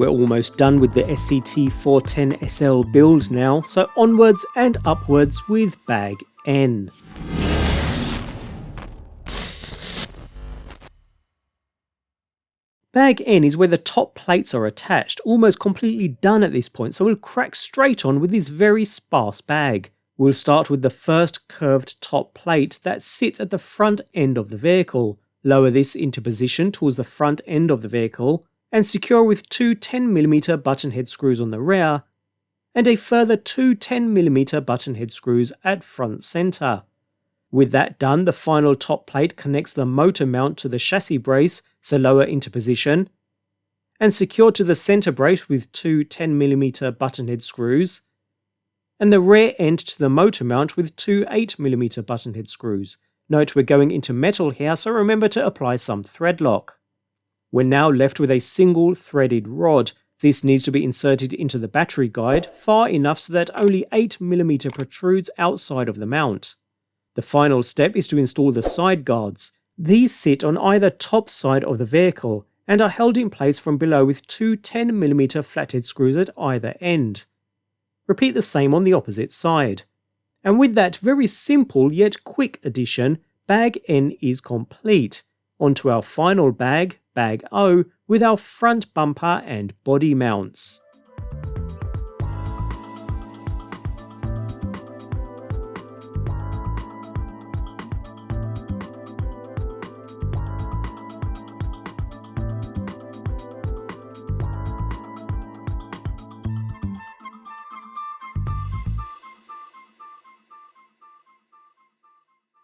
We're almost done with the SCT410SL build now, so onwards and upwards with bag N. Bag N is where the top plates are attached, almost completely done at this point, so we'll crack straight on with this very sparse bag. We'll start with the first curved top plate that sits at the front end of the vehicle. Lower this into position towards the front end of the vehicle and secure with two 10mm button head screws on the rear and a further two 10mm button head screws at front center. With that done, the final top plate connects the motor mount to the chassis brace, so lower into position, and secure to the center brace with two 10mm button head screws, and the rear end to the motor mount with two 8mm button head screws. Note we're going into metal here, so remember to apply some thread lock. We're now left with a single threaded rod. This needs to be inserted into the battery guide far enough so that only 8mm protrudes outside of the mount. The final step is to install the side guards. These sit on either top side of the vehicle and are held in place from below with two 10mm flathead screws at either end. Repeat the same on the opposite side. And with that very simple yet quick addition, bag N is complete. Onto our final bag, bag O, with our front bumper and body mounts.